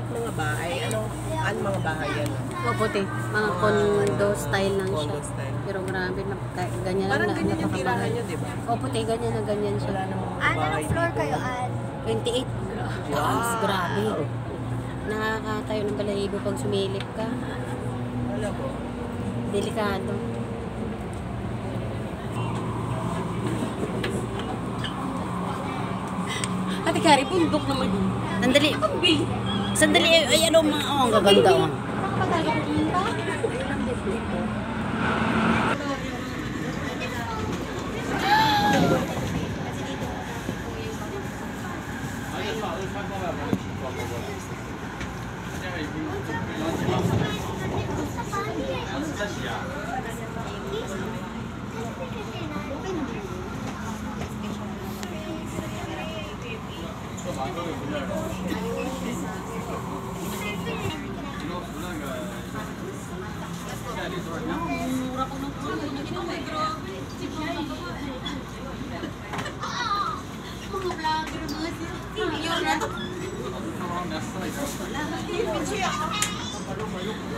Mga bahay, ano mga bahay yan? O puti, mga condo style lang siya. Condo style. Pero grabe, ganyan Parang lang, ganyan yung tirahan nyo, di ba? O puti, ganyan na ganyan siya. Wala namang Anong floor kayo, Ann? 28. Taas, grabe. Nakakatayo ng balahibo pag sumilip ka. Wala po. Delikado. Ate Kari, bundok naman. Sandali. Sandali, ay ano mga, ang gaganda. Oh. Mga vlogger mga